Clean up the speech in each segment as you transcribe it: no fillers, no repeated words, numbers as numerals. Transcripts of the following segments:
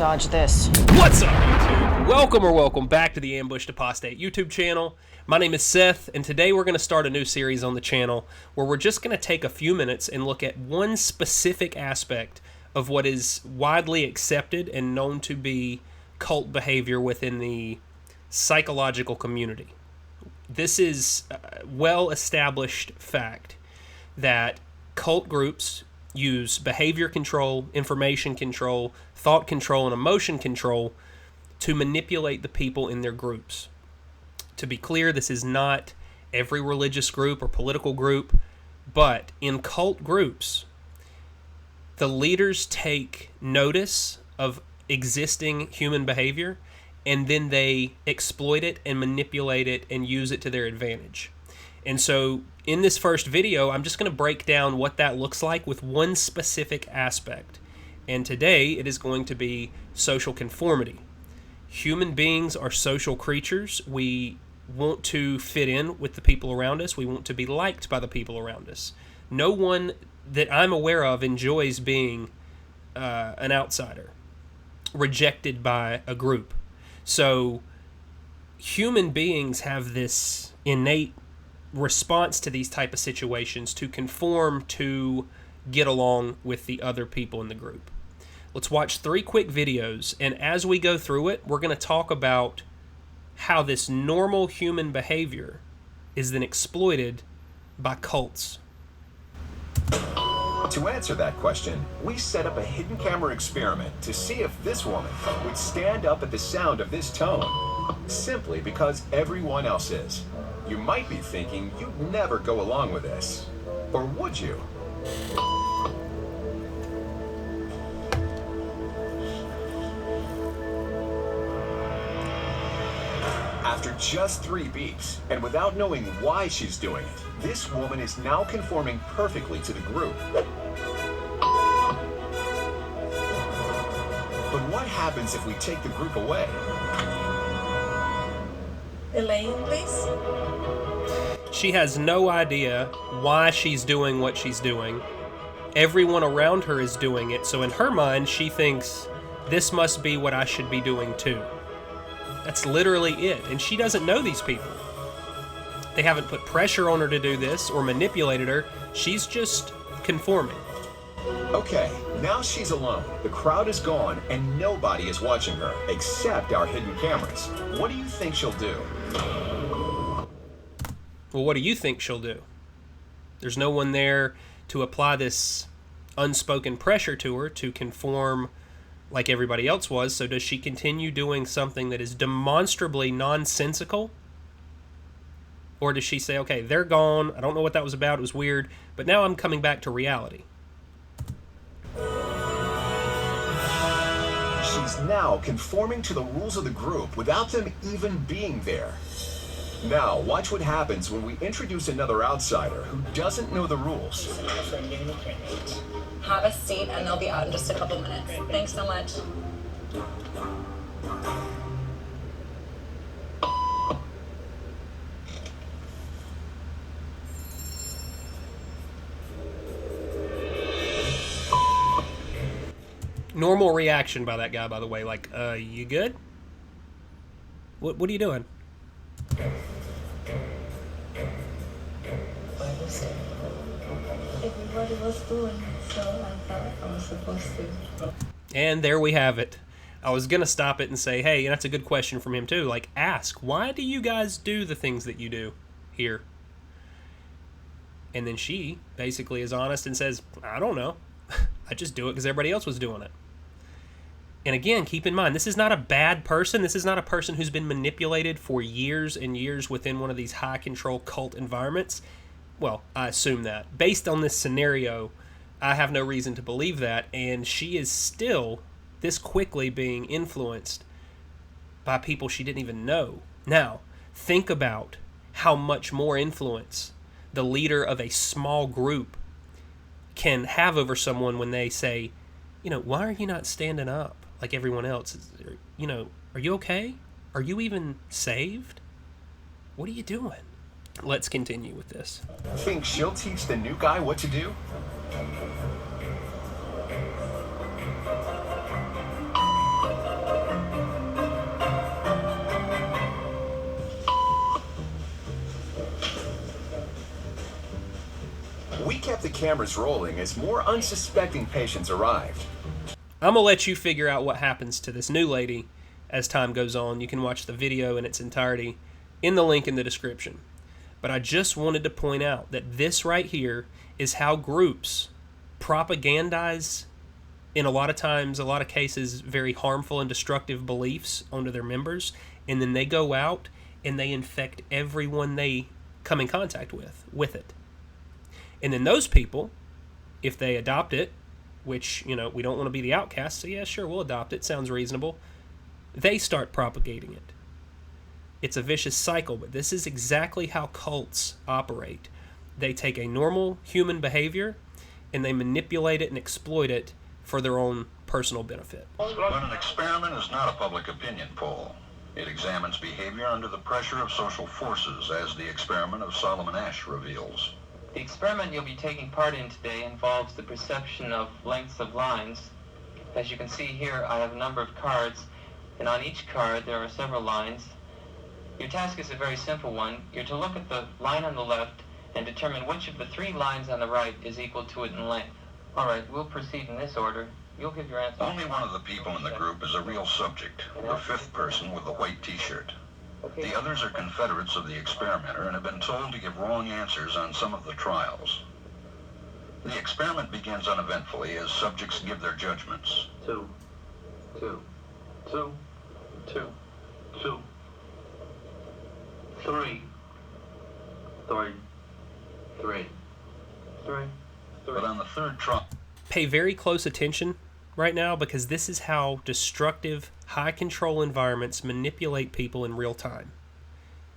Dodge this. What's up, YouTube? Welcome back to the Ambushed Apostate YouTube channel. My name is Seth, and today we're going to start a new series on the channel where we're just going to take a few minutes and look at one specific aspect of what is widely accepted and known to be cult behavior within the psychological community. This is a well-established fact that cult groups use behavior control, information control, thought control, and emotion control to manipulate the people in their groups. To be clear, this is not every religious group or political group, but in cult groups, the leaders take notice of existing human behavior, and then they exploit it and manipulate it and use it to their advantage. And so in this first video, I'm just going to break down what that looks like with one specific aspect. And today it is going to be social conformity. Human beings are social creatures. We want to fit in with the people around us. We want to be liked by the people around us. No one that I'm aware of enjoys being an outsider, rejected by a group. So human beings have this innate response to these type of situations to conform to get along with the other people in the group. Let's watch 3 quick videos, and as we go through it, we're going to talk about how this normal human behavior is then exploited by cults. To answer that question, we set up a hidden camera experiment to see if this woman would stand up at the sound of this tone, simply because everyone else is. You might be thinking you'd never go along with this. Or would you? After just 3 beeps, and without knowing why she's doing it, this woman is now conforming perfectly to the group. But what happens if we take the group away? Elaine, please. She has no idea why she's doing what she's doing. Everyone around her is doing it, so in her mind, she thinks, this must be what I should be doing too. That's literally it, and she doesn't know these people. They haven't put pressure on her to do this or manipulated her. She's just conforming. Okay, now she's alone. The crowd is gone, and nobody is watching her, except our hidden cameras. What do you think she'll do? Well, what do you think she'll do? There's no one there to apply this unspoken pressure to her to conform like everybody else was, so does she continue doing something that is demonstrably nonsensical? Or does she say, okay, they're gone, I don't know what that was about, it was weird, but now I'm coming back to reality? She's now conforming to the rules of the group without them even being there. Now, watch what happens when we introduce another outsider who doesn't know the rules. Have a seat and they'll be out in just a couple minutes. Thanks so much. Normal reaction by that guy, by the way, like, you good? What are you doing? Everybody was doing it, so I thought I was supposed to. And there we have it. I was going to stop it and say, hey, and that's a good question from him too. Like, ask, why do you guys do the things that you do here? And then she basically is honest and says, I don't know. I just do it because everybody else was doing it. And again, keep in mind, this is not a bad person. This is not a person who's been manipulated for years and years within one of these high-control cult environments. Well, I assume that. Based on this scenario, I have no reason to believe that, and she is still this quickly being influenced by people she didn't even know. Now, think about how much more influence the leader of a small group can have over someone when they say, you know, why are you not standing up like everyone else? You know, are you okay? Are you even saved? What are you doing? Let's continue with this. Think she'll teach the new guy what to do? We kept the cameras rolling as more unsuspecting patients arrived. I'm going to let you figure out what happens to this new lady as time goes on. You can watch the video in its entirety in the link in the description. But I just wanted to point out that this right here is how groups propagandize, in a lot of cases, very harmful and destructive beliefs onto their members, and then they go out and they infect everyone they come in contact with it. And then those people, if they adopt it, which, we don't want to be the outcast, so yeah, sure, we'll adopt it, sounds reasonable, they start propagating it. It's a vicious cycle, but this is exactly how cults operate. They take a normal human behavior and they manipulate it and exploit it for their own personal benefit. But an experiment is not a public opinion poll. It examines behavior under the pressure of social forces, as the experiment of Solomon Asch reveals. The experiment you'll be taking part in today involves the perception of lengths of lines. As you can see here, I have a number of cards, and on each card there are several lines. Your task is a very simple one. You're to look at the line on the left and determine which of the three lines on the right is equal to it in length. All right, we'll proceed in this order. You'll give your answer. Only one of the people in the group is a real subject, the fifth person with the white t-shirt. The others are confederates of the experimenter and have been told to give wrong answers on some of the trials. The experiment begins uneventfully as subjects give their judgments. 2, 2, 2, 2, 2, 3, 3, 3, 3. But on the third trial... Pay very close attention right now, because this is how destructive, high-control environments manipulate people in real time.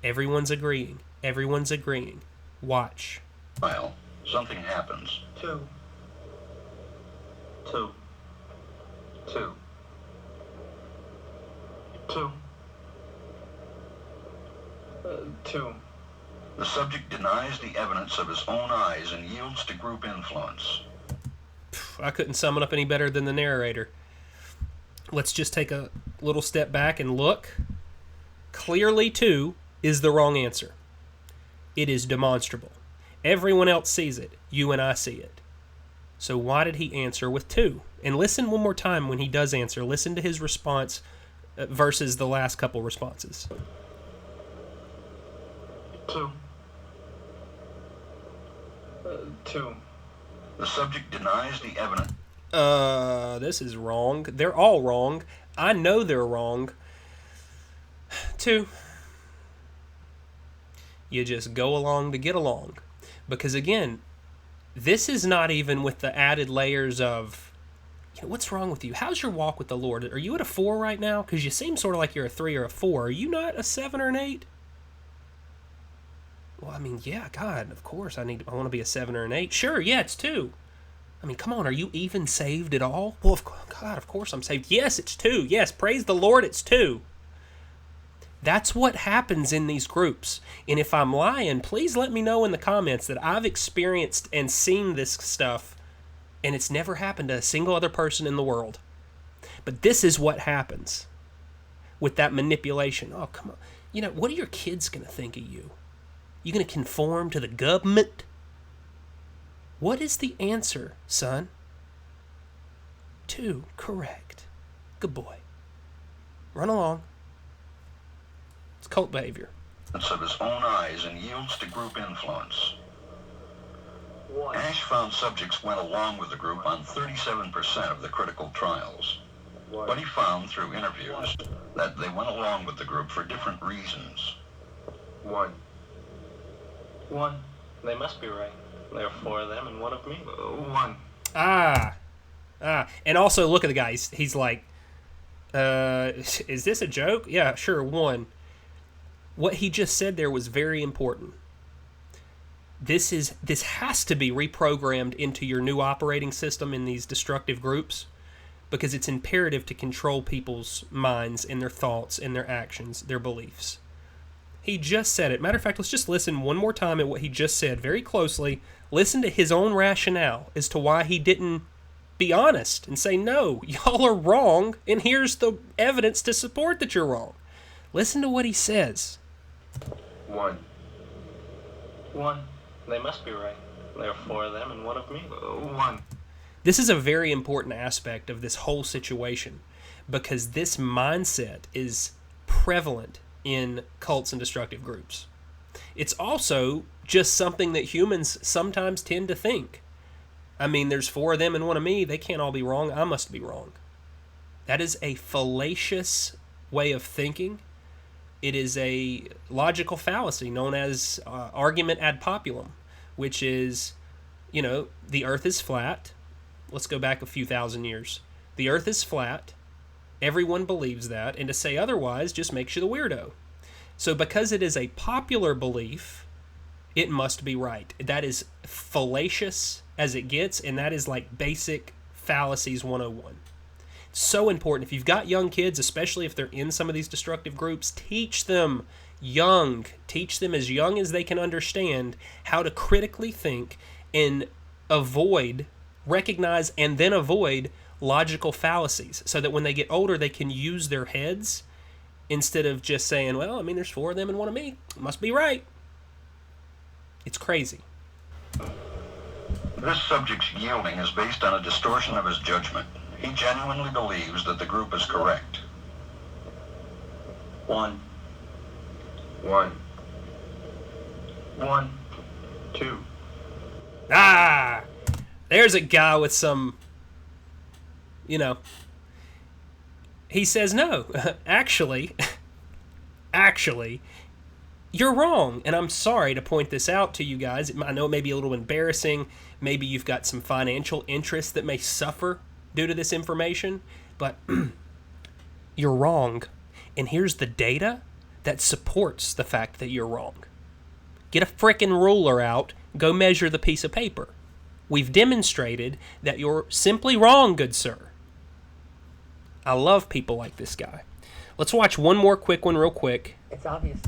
Everyone's agreeing. Everyone's agreeing. Watch. Well, something happens. 2, 2, 2, 2, 2. The subject denies the evidence of his own eyes and yields to group influence. I couldn't sum it up any better than the narrator. Let's just take a little step back and look. Clearly, 2 is the wrong answer. It is demonstrable. Everyone else sees it. You and I see it. So why did he answer with 2? And listen one more time when he does answer. Listen to his response versus the last couple responses. 2. 2. The subject denies the evidence. This is wrong. They're all wrong. I know they're wrong. 2. You just go along to get along. Because again, this is not even with the added layers of, what's wrong with you? How's your walk with the Lord? Are you at a 4 right now? Because you seem sort of like you're a 3 or a 4. Are you not a 7 or an 8? Well, I mean, yeah, God, of course, I want to be a 7 or an 8. Sure, yeah, it's 2. I mean, come on, are you even saved at all? Well, God, of course I'm saved. Yes, it's 2. Yes, praise the Lord, it's 2. That's what happens in these groups. And if I'm lying, please let me know in the comments that I've experienced and seen this stuff, and it's never happened to a single other person in the world. But this is what happens with that manipulation. Oh, come on. What are your kids going to think of you? You going to conform to the government? What is the answer, son? 2, correct. Good boy. Run along. It's cult behavior. Of his own eyes and yields to group influence. Asch found subjects went along with the group on 37% of the critical trials. But he found through interviews that they went along with the group for different reasons. 1. They must be right. There are 4 of them and 1 of me. 1. And also, look at the guy. He's like, is this a joke? Yeah, sure, 1. What he just said there was very important. This has to be reprogrammed into your new operating system in these destructive groups, because it's imperative to control people's minds and their thoughts and their actions, their beliefs. He just said it. Matter of fact, let's just listen one more time at what he just said very closely. Listen to his own rationale as to why he didn't be honest and say, no, y'all are wrong, and here's the evidence to support that you're wrong. Listen to what he says. 1. They must be right. There are 4 of them and 1 of me. One. This is a very important aspect of this whole situation because this mindset is prevalent in cults and destructive groups. It's also just something that humans sometimes tend to think. I mean, there's 4 of them and 1 of me. They can't all be wrong. I must be wrong. That is a fallacious way of thinking. It is a logical fallacy known as argument ad populum, which is, the earth is flat. Let's go back a few thousand years. The earth is flat. Everyone believes that. And to say otherwise just makes you the weirdo. So because it is a popular belief, it must be right. That is fallacious as it gets, and that is like basic fallacies 101. So important. If you've got young kids, especially if they're in some of these destructive groups, teach them young. Teach them as young as they can understand how to critically think and recognize and then avoid logical fallacies so that when they get older, they can use their heads instead of just saying, well, I mean, there's 4 of them and 1 of me. It must be right. It's crazy. This subject's yielding is based on a distortion of his judgment. He genuinely believes that the group is correct. 1. 1. 1. 2. Ah! There's a guy with some, he says, no, actually, you're wrong. And I'm sorry to point this out to you guys. I know it may be a little embarrassing. Maybe you've got some financial interests that may suffer due to this information, but you're wrong. And here's the data that supports the fact that you're wrong. Get a frickin' ruler out, go measure the piece of paper. We've demonstrated that you're simply wrong, good sir. I love people like this guy. Let's watch one more quick one real quick. It's obvious.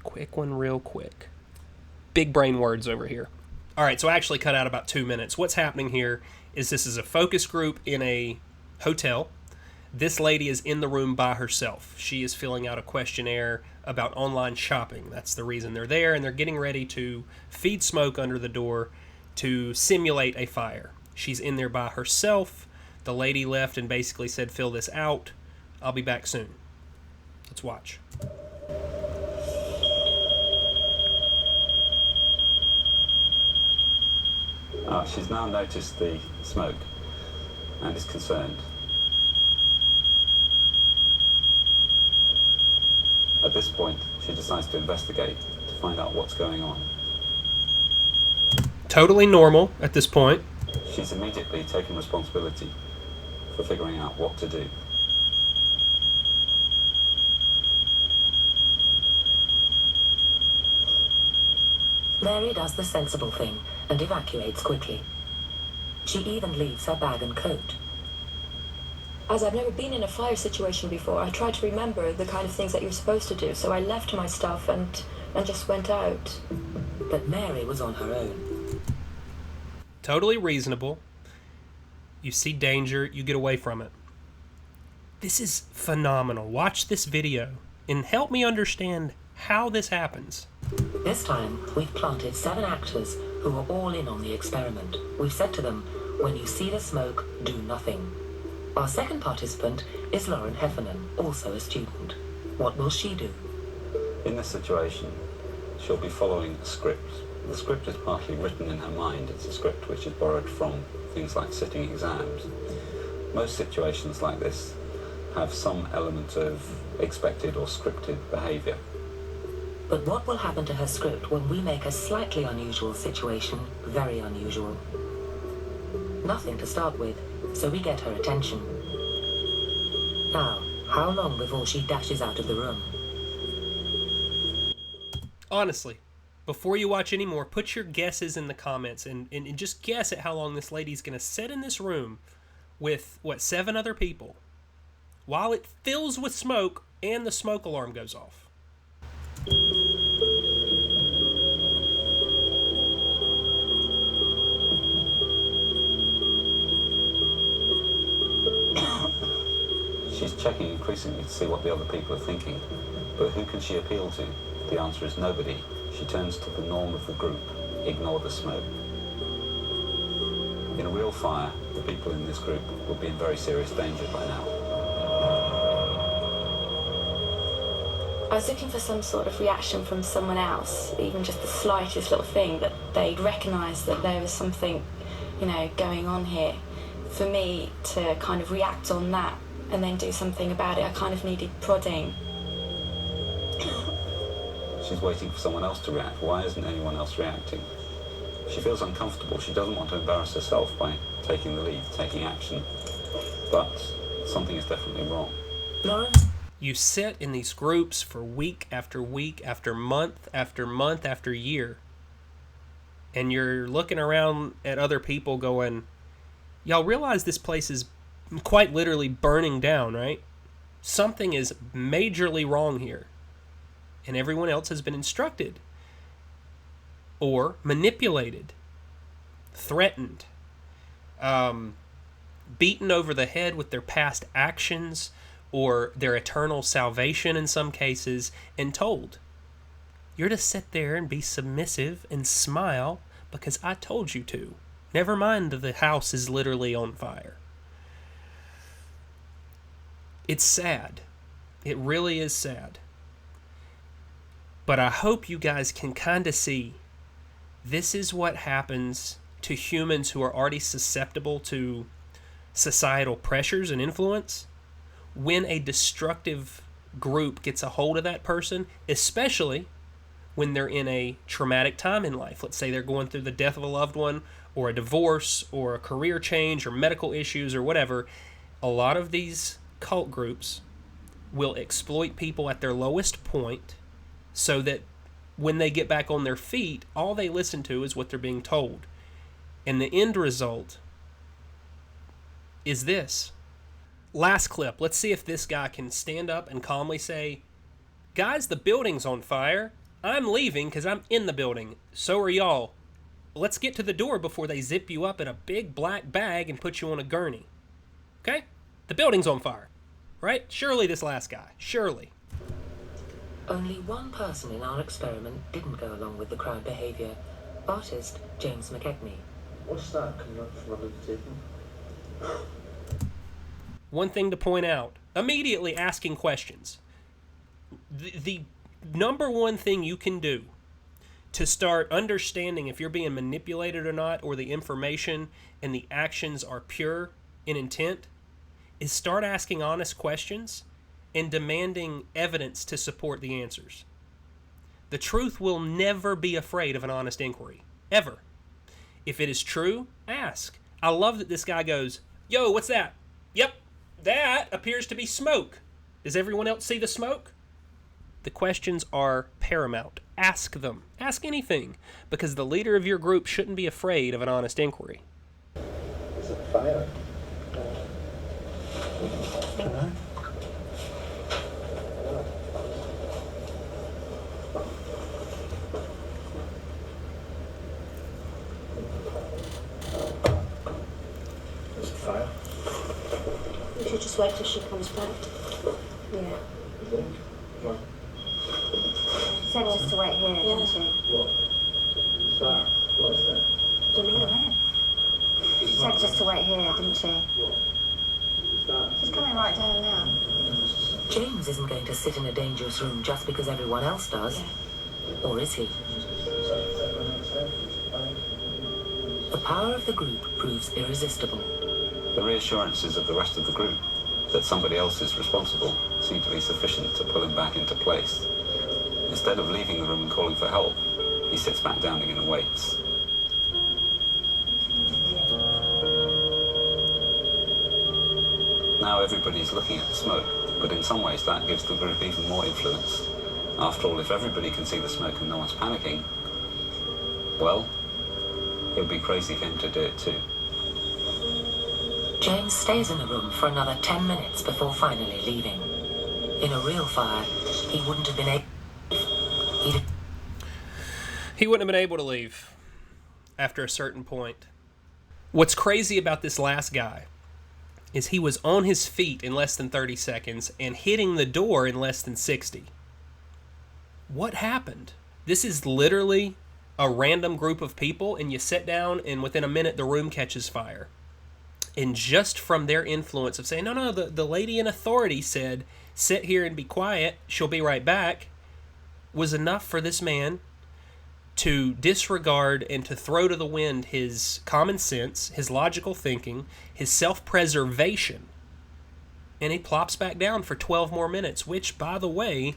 Quick one real quick. Big brain words over here. All right, so I actually cut out about 2 minutes. What's happening here is this is a focus group in a hotel. This lady is in the room by herself. She is filling out a questionnaire about online shopping. That's the reason they're there, and they're getting ready to feed smoke under the door to simulate a fire. She's in there by herself. The lady left and basically said, fill this out. I'll be back soon. Let's watch. She's now noticed the smoke and is concerned. At this point, she decides to investigate to find out what's going on. Totally normal at this point. She's immediately taken responsibility for figuring out what to do. Mary does the sensible thing and evacuates quickly. She even leaves her bag and coat. As I've never been in a fire situation before, I tried to remember the kind of things that you're supposed to do, so I left my stuff and just went out. But Mary was on her own. Totally reasonable. You see danger, you get away from it. This is phenomenal. Watch this video and help me understand how this happens. This time, we've planted 7 actors who are all in on the experiment. We've said to them, when you see the smoke, do nothing. Our second participant is Lauren Heffernan, also a student. What will she do? In this situation, she'll be following a script. The script is partly written in her mind. It's a script which is borrowed from things like sitting exams. Most situations like this have some element of expected or scripted behaviour. But what will happen to her script when we make a slightly unusual situation very unusual? Nothing to start with, so we get her attention. Now, how long before she dashes out of the room? Honestly, before you watch any more, put your guesses in the comments and just guess at how long this lady's going to sit in this room with, 7 other people while it fills with smoke and the smoke alarm goes off. She's checking increasingly to see what the other people are thinking. But who can she appeal to? The answer is nobody. She turns to the norm of the group. Ignore the smoke. In a real fire, the people in this group would be in very serious danger by now. I was looking for some sort of reaction from someone else, even just the slightest little thing, that they'd recognise that there was something, going on here. For me to kind of react on that and then do something about it, I kind of needed prodding. She's waiting for someone else to react. Why isn't anyone else reacting? She feels uncomfortable. She doesn't want to embarrass herself by taking the lead, taking action. But something is definitely wrong. Lawrence? You sit in these groups for week after week after month after year, and you're looking around at other people going, y'all realize this place is quite literally burning down, right? Something is majorly wrong here. And everyone else has been instructed or manipulated, threatened, beaten over the head with their past actions or their eternal salvation in some cases, and told, you're to sit there and be submissive and smile because I told you to. Never mind the house is literally on fire. It's sad. It really is sad. But I hope you guys can kind of see this is what happens to humans who are already susceptible to societal pressures and influence when a destructive group gets a hold of that person, especially when they're in a traumatic time in life. Let's say they're going through the death of a loved one or a divorce or a career change or medical issues or whatever. A lot of these cult groups will exploit people at their lowest point so that when they get back on their feet, all they listen to is what they're being told. And the end result is this. Last clip. Let's see if this guy can stand up and calmly say, guys, the building's on fire. I'm leaving because I'm in the building. So are y'all. Let's get to the door before they zip you up in a big black bag and put you on a gurney. Okay? The building's on fire. Right? Surely this last guy. Surely. Only one person in our experiment didn't go along with the crowd behaviour. Artist James McKechnie. What's that coming up from under the table? One thing to point out. Immediately asking questions. The number one thing you can do to start understanding if you're being manipulated or not, or the information and the actions are pure in intent, is start asking honest questions and demanding evidence to support the answers. The truth will never be afraid of an honest inquiry. Ever. If it is true, ask. I love that this guy goes, yo, what's that? Yep, that appears to be smoke. Does everyone else see the smoke? The questions are paramount. Ask them. Ask anything, because the leader of your group shouldn't be afraid of an honest inquiry. It's a fire. There's a fire. We should just wait till she comes back. Yeah. You think? What? She said just to wait here, didn't she? What? Fire. What's that? Do you mean it? She said just to wait here, didn't she? She's coming right down now. James isn't going to sit in a dangerous room just because everyone else does. Or is he? The power of the group proves irresistible. The reassurances of the rest of the group that somebody else is responsible seem to be sufficient to pull him back into place. Instead of leaving the room and calling for help, he sits back down again and waits. Now everybody's looking at the smoke, but in some ways that gives the group even more influence. After all, if everybody can see the smoke and no one's panicking, well, it would be crazy for him to do it too. James stays in the room for another 10 minutes before finally leaving. In a real fire, he wouldn't have been able... He wouldn't have been able to leave after a certain point. What's crazy about this last guy is he was on his feet in less than 30 seconds and hitting the door in less than 60. What happened? This is literally a random group of people and you sit down and within a minute the room catches fire. And just from their influence of saying, no, the lady in authority said, sit here and be quiet, she'll be right back, was enough for this man to disregard and to throw to the wind his common sense, his logical thinking, his self-preservation. And he plops back down for 12 more minutes, which, by the way,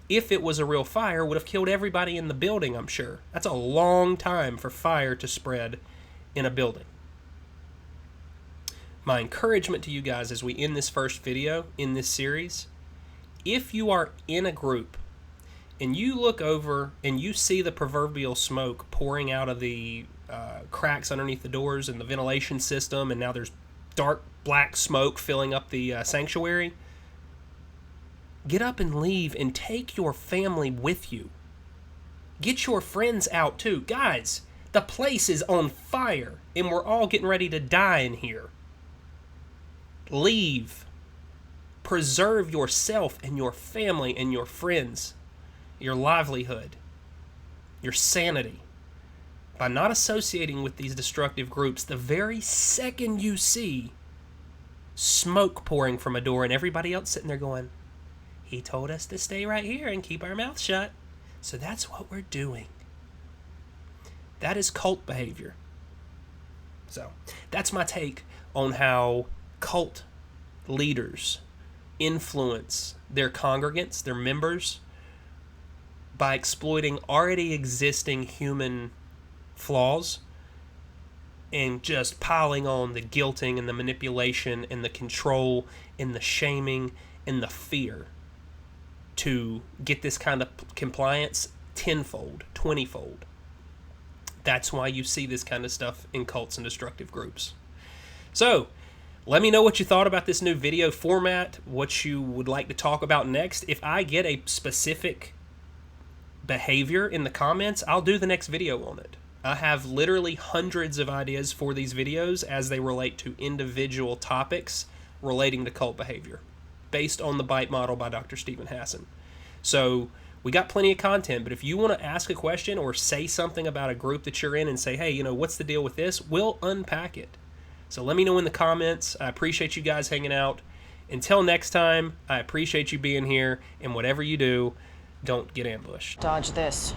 if it was a real fire, would have killed everybody in the building, I'm sure. That's a long time for fire to spread in a building. My encouragement to you guys as we end this first video in this series, if you are in a group and you look over and you see the proverbial smoke pouring out of the cracks underneath the doors and the ventilation system, and now there's dark black smoke filling up the sanctuary, get up and leave and take your family with you. Get your friends out too. Guys, the place is on fire and we're all getting ready to die in here. Leave. Preserve yourself and your family and your friends, your livelihood, your sanity, by not associating with these destructive groups. The very second you see smoke pouring from a door and everybody else sitting there going, he told us to stay right here and keep our mouth shut, so that's what we're doing. That is cult behavior. So that's my take on how cult leaders influence their congregants, their members, by exploiting already existing human flaws and just piling on the guilting and the manipulation and the control and the shaming and the fear to get this kind of compliance tenfold, 20-fold. That's why you see this kind of stuff in cults and destructive groups. So, let me know what you thought about this new video format, what you would like to talk about next. If I get a specific behavior in the comments, I'll do the next video on it. I have literally hundreds of ideas for these videos as they relate to individual topics relating to cult behavior, based on the BITE model by Dr. Stephen Hassan. So we got plenty of content, but if you want to ask a question or say something about a group that you're in and say, hey, what's the deal with this? We'll unpack it. So let me know in the comments. I appreciate you guys hanging out. Until next time, I appreciate you being here, and whatever you do, don't get ambushed. Dodge this.